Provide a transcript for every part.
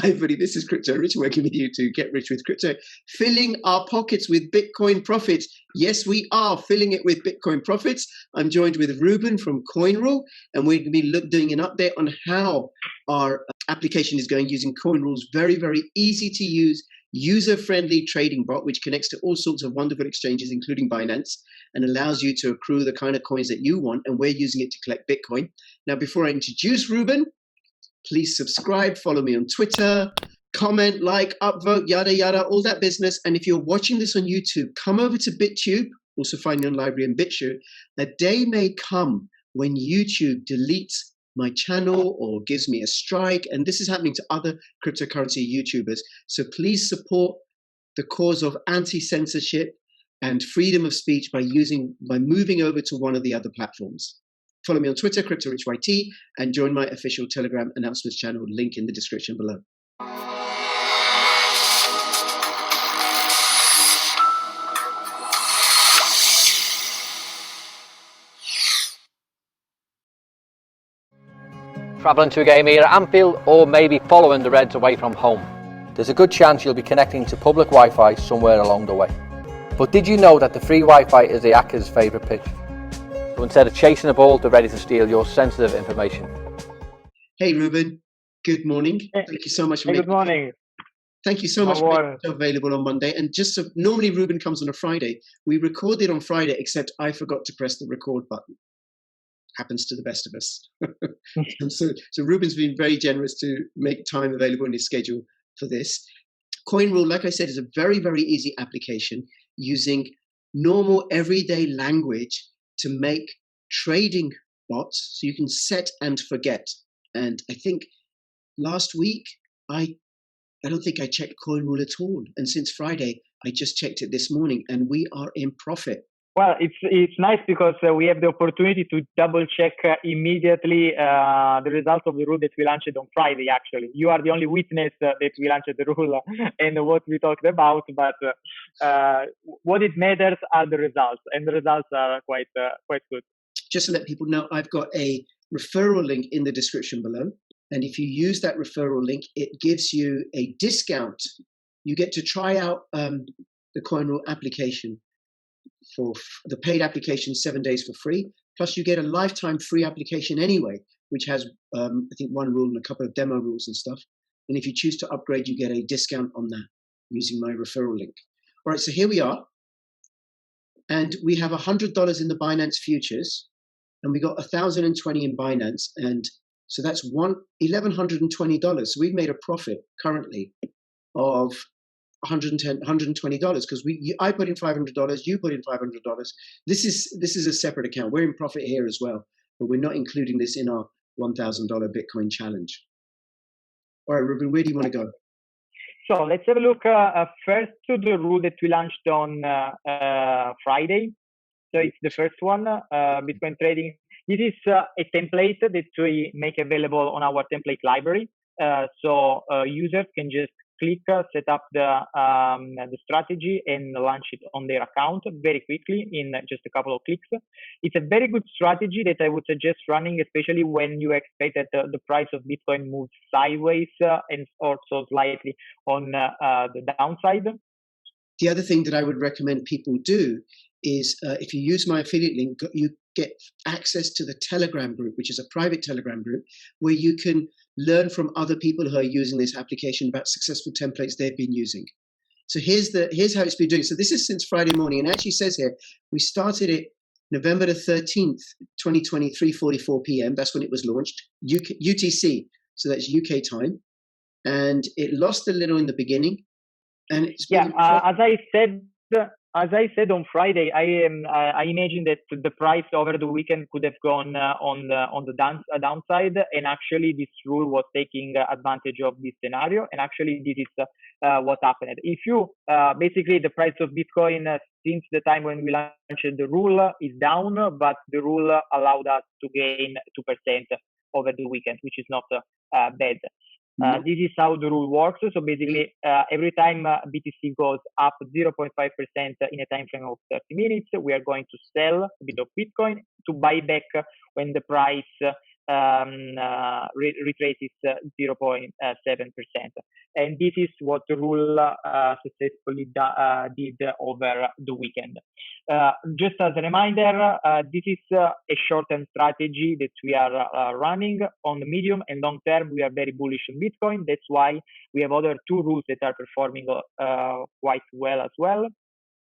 Hi, everybody. This is Crypto Rich, working with you to get rich with crypto, filling our pockets with Bitcoin profits. Yes, we are filling it with Bitcoin profits. I'm joined with Ruben from Coinrule, and we're going to be doing an update on how our application is going using Coinrule's very, very easy to use, user-friendly trading bot, which connects to all sorts of wonderful exchanges, including Binance, and allows you to accrue the kind of coins that you want. And we're using it to collect Bitcoin. Now, before I introduce Ruben, please subscribe, follow me on Twitter, comment, like, upvote, yada, yada, all that business. And if you're watching this on YouTube, come over to BitTube, also find me on Library and BitShoe. A day may come when YouTube deletes my channel or gives me a strike. And this is happening to other cryptocurrency YouTubers. So please support the cause of anti-censorship and freedom of speech by moving over to one of the other platforms. Follow me on Twitter, CryptoRichYT, and join my official Telegram announcements channel, link in the description below. Travelling to a game here at Anfield, or maybe following the Reds away from home. There's a good chance you'll be connecting to public Wi-Fi somewhere along the way. But did you know that the free Wi-Fi is the hacker's favourite pitch? So instead of chasing the ball, they're ready to steal your sensitive information. Hey Ruben, good morning. Thank you so much for good morning. Thank you so much for making it available on Monday. And just so normally Ruben comes on a Friday. We recorded on Friday, except I forgot to press the record button. Happens to the best of us. so Ruben's been very generous to make time available in his schedule for this. Coinrule, like I said, is a very, very easy application using normal everyday language to make trading bots so you can set and forget. And I think last week, I don't think I checked Coinrule at all. And since Friday, I just checked it this morning and we are in profit. Well, it's nice because we have the opportunity to double check immediately the results of the rule that we launched on Friday, actually. You are the only witness that we launched the rule and what we talked about, but what it matters are the results, and the results are quite good. Just to let people know, I've got a referral link in the description below. And if you use that referral link, it gives you a discount. You get to try out the Coinrule application for the paid application 7 days for free. Plus you get a lifetime free application anyway, which has, I think, one rule and a couple of demo rules and stuff. And if you choose to upgrade, you get a discount on that using my referral link. All right, so here we are. And we have $100 in the Binance futures, and we got 1,020 in Binance. And so that's $1,120. So we've made a profit currently of $120 because I put in $500, you put in $500. This is a separate account. We're in profit here as well, but we're not including this in our $1,000 Bitcoin challenge. All right, Ruben, where do you want to go? So let's have a look first to the rule that we launched on Friday. So it's the first one, Bitcoin trading. This is a template that we make available on our template library. So users can just click, set up the strategy and launch it on their account very quickly in just a couple of clicks. It's a very good strategy that I would suggest running, especially when you expect that the price of Bitcoin moves sideways and also slightly on the downside. The other thing that I would recommend people do is if you use my affiliate link, you get access to the Telegram group, which is a private Telegram group where you can learn from other people who are using this application about successful templates they've been using. So here's how it's been doing. So this is since Friday morning, and it actually says here, we started it November the 13th, 2020, 3:44 p.m. That's when it was launched, UTC. So that's UK time. And it lost a little in the beginning. And it's as I said on Friday, I imagine that the price over the weekend could have gone on the downside, and actually this rule was taking advantage of this scenario, and actually this is what happened. If you basically the price of Bitcoin since the time when we launched the rule is down, but the rule allowed us to gain 2% over the weekend, which is not bad. This is how the rule works. So basically, every time BTC goes up 0.5% in a time frame of 30 minutes, we are going to sell a bit of Bitcoin to buy back when the price retraces 0.7%. And this is what the rule successfully did over the weekend. Just as a reminder, this is a short-term strategy that we are running. On the medium and long term, we are very bullish on Bitcoin. That's why we have other two rules that are performing quite well as well.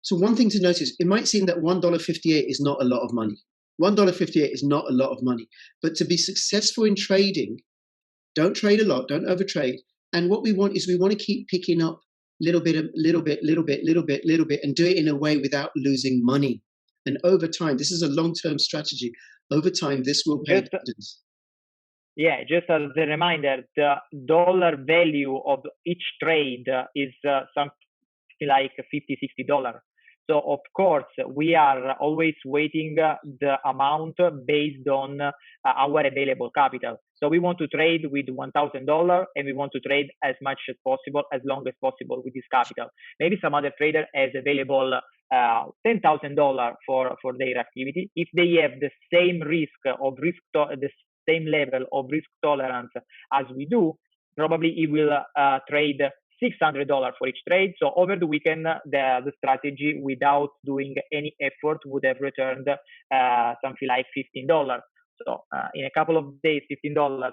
So one thing to notice, it might seem that $1.58 is not a lot of money. $1.58 is not a lot of money. But to be successful in trading, don't trade a lot, don't overtrade. And what we want is we want to keep picking up little bit, and do it in a way without losing money. And over time, this is a long-term strategy. Over time, this will pay dividends. Yeah, just as a reminder, the dollar value of each trade is something like $50, $60. So of course, we are always weighting the amount based on our available capital. So we want to trade with $1,000 and we want to trade as much as possible, as long as possible with this capital. Maybe some other trader has available $10,000 for their activity. If they have the same the same level of risk tolerance as we do, probably he will trade $600 for each trade. So over the weekend, the strategy without doing any effort would have returned something like $15. So in a couple of days, $15,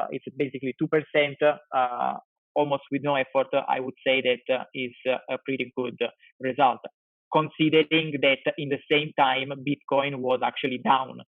it's basically 2%, almost with no effort. I would say that is a pretty good result, considering that in the same time, Bitcoin was actually down.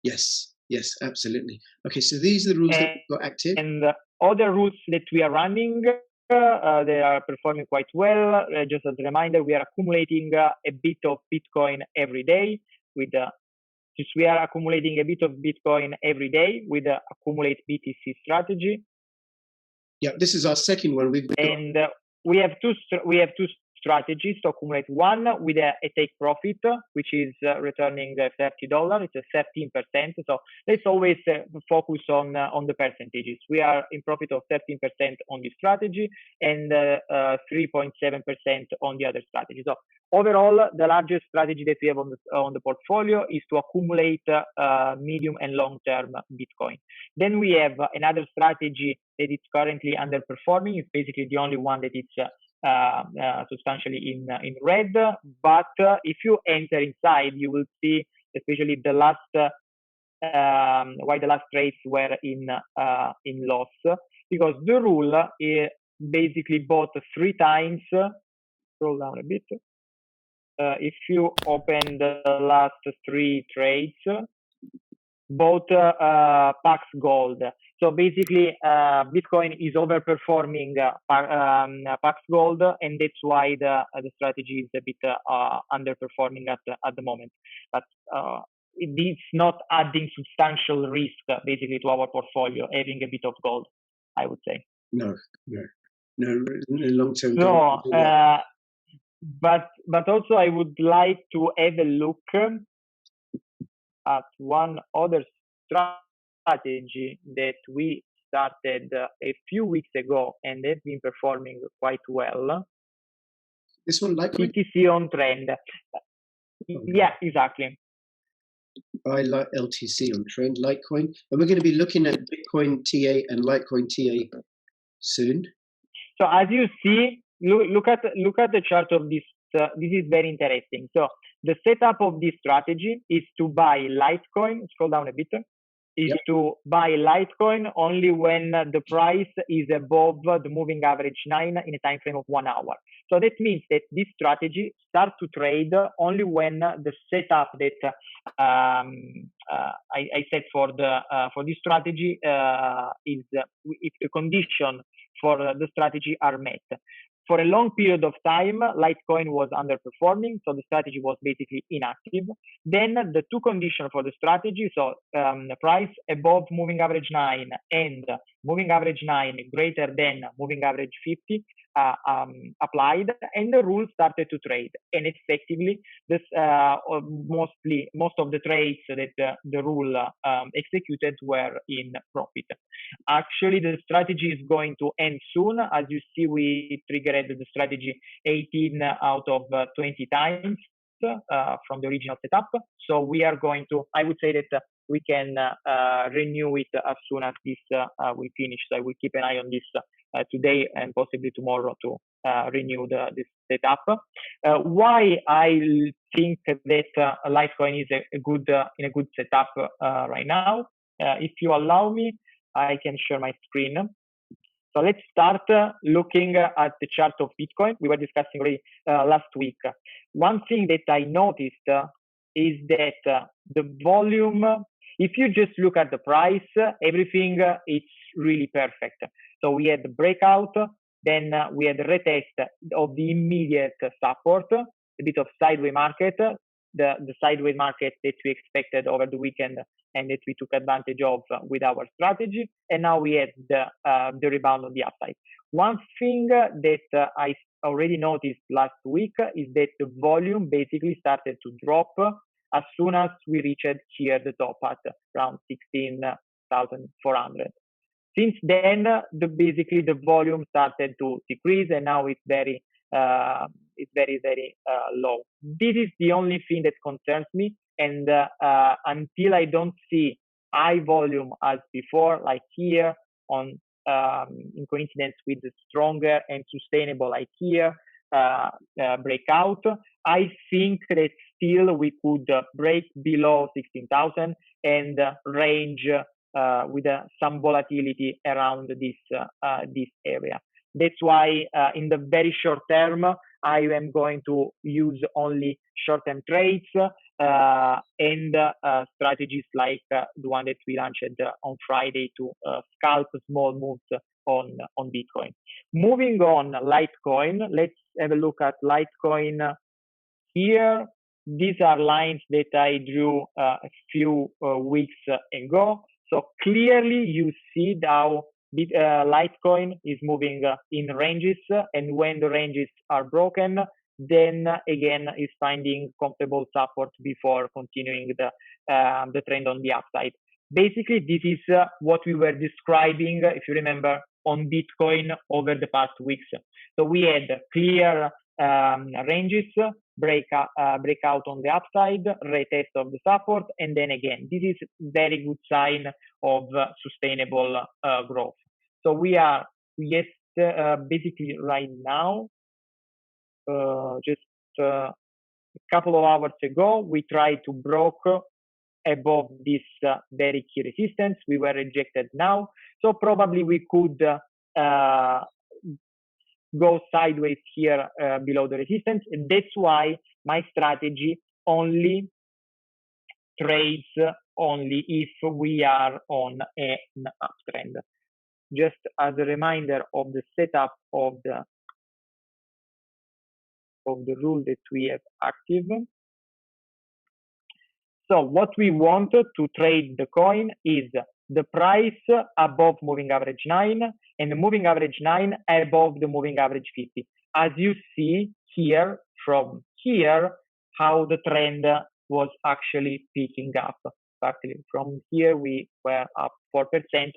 Yes, absolutely. Okay, so these are the rules that got active. And other rules that we are running, they are performing quite well. Just as a reminder, we are accumulating a bit of Bitcoin every day with we are accumulating a bit of Bitcoin every day with the accumulate BTC strategy. Yeah, this is our second one. And we have two strategies to accumulate. One with a take profit, which is returning $30. It's a 13%. So let's always focus on the percentages. We are in profit of 13% on this strategy and 3.7% on the other strategy. So overall, the largest strategy that we have on the portfolio is to accumulate medium and long-term Bitcoin. Then we have another strategy that is currently underperforming. It's basically the only one that it's substantially in red. But if you enter inside, you will see especially the last why the last trades were in loss, because the rule is basically bought 3 times. Scroll down a bit. If you open the last 3 trades, both Pax Gold. So basically, Bitcoin is overperforming Pax Gold, and that's why the strategy is a bit underperforming at the moment. But it's not adding substantial risk basically to our portfolio, having a bit of gold, I would say. No long-term. So, but also I would like to have a look at one other strategy that we started a few weeks ago and they've been performing quite well. This one, Litecoin? BTC on trend. Okay. Yeah, exactly. I like LTC on trend, Litecoin. And we're going to be looking at Bitcoin TA and Litecoin TA soon. So as you see, look at the chart of this. This is very interesting. So the setup of this strategy is to buy Litecoin. Scroll down a bit. To buy Litecoin only when the price is above the moving average 9 in a time frame of 1 hour. So that means that this strategy starts to trade only when the setup that I set for this strategy is if the condition for the strategy are met. For a long period of time, Litecoin was underperforming, so the strategy was basically inactive. Then the 2 conditions for the strategy, so price above moving average 9 and moving average 9 greater than moving average 50 applied, and the rule started to trade. And effectively, this most of the trades that the rule executed were in profit. Actually, the strategy is going to end soon. As you see, we triggered the strategy 18 out of 20 times from the original setup. So we are going to, I would say that we can renew it as soon as this we finish. So I will keep an eye on this today and possibly tomorrow to renew this setup. Why I think that Litecoin is in a good setup right now? If you allow me, I can share my screen. So let's start looking at the chart of Bitcoin. We were discussing already last week. One thing that I noticed is that the volume, if you just look at the price, everything is really perfect. So we had the breakout, then we had the retest of the immediate support, a bit of sideways market, the sideways market that we expected over the weekend and that we took advantage of with our strategy. And now we had the rebound on the upside. One thing that I already noticed last week is that the volume basically started to drop as soon as we reached here the top at around 16,400. Since then, basically the volume started to decrease, and now it's very low. This is the only thing that concerns me, and until I don't see high volume as before, like here on in coincidence with the stronger and sustainable, like here breakout, I think that still we could break below 16,000 and range with some volatility around this area. That's why in the very short term, I am going to use only short-term trades and strategies like the one that we launched on Friday to scalp small moves on Bitcoin. Moving on, Litecoin. Let's have a look at Litecoin here. These are lines that I drew a few weeks ago. So clearly you see how Litecoin is moving in ranges, and when the ranges are broken, then again is finding comfortable support before continuing the trend on the upside. Basically, this is what we were describing, if you remember, on Bitcoin over the past weeks. So we had clear ranges, breakout on the upside, retest of the support, and then again, this is very good sign of sustainable growth. So we are basically right now, just a couple of hours ago, we tried to broke above this very key resistance. We were rejected now, so probably we could go sideways here below the resistance, and that's why my strategy only trades only if we are on an uptrend. Just as a reminder of the setup of the rule that we have active. So what we want to trade the coin is the price above moving average 9 and the moving average 9 above the moving average 50. As you see here, from here, how the trend was actually picking up. Actually, from here we were up 4%,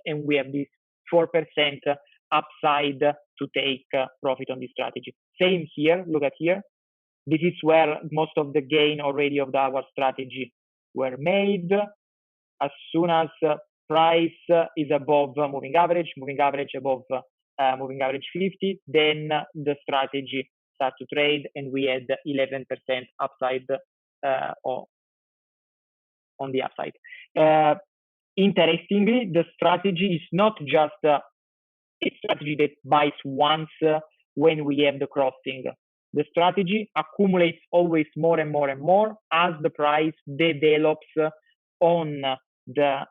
and we have this 4% upside to take profit on this strategy. Same here, look at here. This is where most of the gain already of our strategy were made. As soon as price is above moving average above moving average 50, then the strategy start to trade, and we had 11% upside on the upside. Interestingly, the strategy is not just a strategy that buys once when we have the crossing. The strategy accumulates always more and more and more as the price develops on the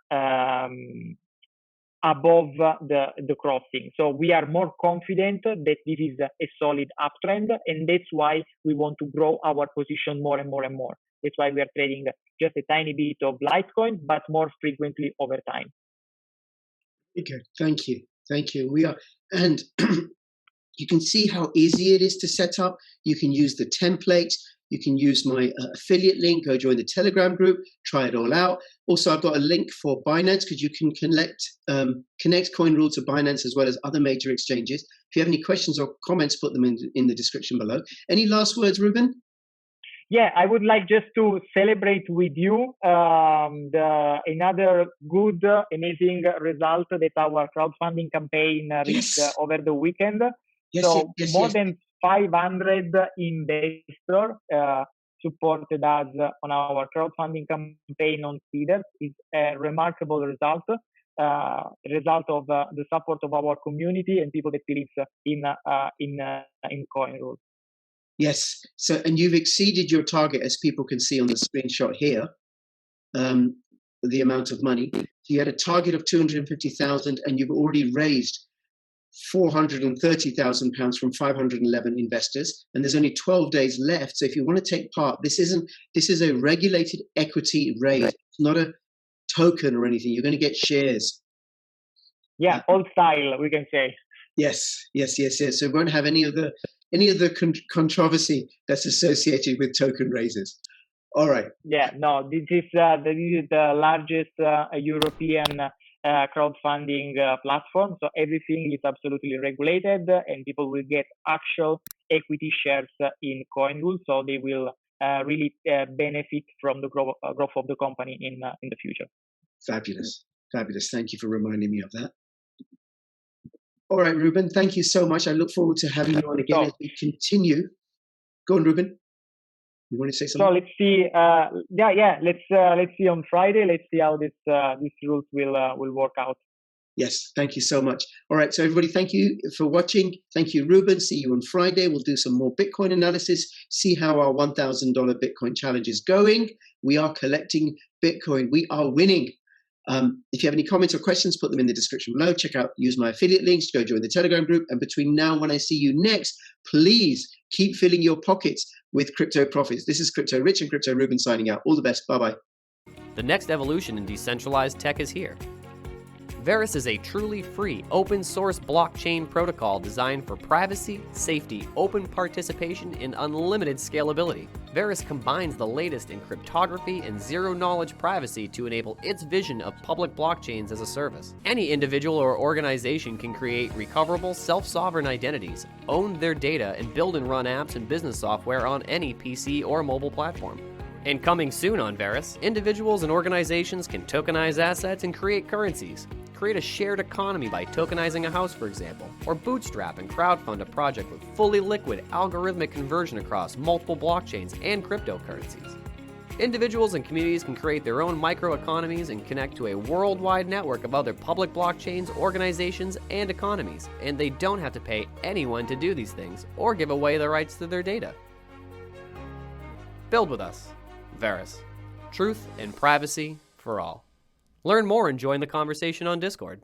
above the crossing. So we are more confident that this is a solid uptrend, and that's why we want to grow our position more and more and more. That's why we are trading just a tiny bit of Litecoin, but more frequently over time. Okay, thank you. We are, and you can see how easy it is to set up. You can use the template. You can use my affiliate link. Go join the Telegram group. Try it all out. Also, I've got a link for Binance because you can connect Coinrule to Binance as well as other major exchanges. If you have any questions or comments, put them in the description below. Any last words, Ruben? Yeah, I would like just to celebrate with you another good, amazing result that our crowdfunding campaign reached Yes, over the weekend. yes, yes, So yes, more yes. than 500 investors supported us on our crowdfunding campaign on Seeders. It's a remarkable result. Result of the support of our community and people that believe in Coinrule. Yes. So, and you've exceeded your target, as people can see on the screenshot here, the amount of money. So you had a target of 250,000 and you've already raised £430,000 from 511 investors, and there's only 12 days left. So if you want to take part, this is a regulated equity raise. It's not a token or anything. You're going to get shares. Yeah, old style, we can say. Yes. So we won't have any of the controversy that's associated with token raises. All right. Yeah, no, this is the largest European crowdfunding platform. So everything is absolutely regulated, and people will get actual equity shares in Coinrule. So they will really benefit from the growth of the company in the future. Fabulous. Thank you for reminding me of that. All right, Ruben, thank you so much. I look forward to having you on again as we continue. Go on, Ruben. You want to say something? So let's see. Let's see on Friday. Let's see how these rules will work out. Yes, thank you so much. All right, so everybody, thank you for watching. Thank you, Ruben. See you on Friday. We'll do some more Bitcoin analysis, see how our $1,000 Bitcoin challenge is going. We are collecting Bitcoin. We are winning. If you have any comments or questions, put them in the description below. Check out, use my affiliate links to go join the Telegram group. And between now and when I see you next, please keep filling your pockets with crypto profits. This is Crypto Rich and Crypto Ruben signing out. All the best. Bye-bye. The next evolution in decentralized tech is here. Verus is a truly free, open-source blockchain protocol designed for privacy, safety, open participation, and unlimited scalability. Verus combines the latest in cryptography and zero-knowledge privacy to enable its vision of public blockchains as a service. Any individual or organization can create recoverable, self-sovereign identities, own their data, and build and run apps and business software on any PC or mobile platform. And coming soon on Verus, individuals and organizations can tokenize assets and create currencies. Create a shared economy by tokenizing a house, for example, or bootstrap and crowdfund a project with fully liquid algorithmic conversion across multiple blockchains and cryptocurrencies. Individuals and communities can create their own microeconomies and connect to a worldwide network of other public blockchains, organizations, and economies, and they don't have to pay anyone to do these things or give away the rights to their data. Build with us. Verus. Truth and privacy for all. Learn more and join the conversation on Discord.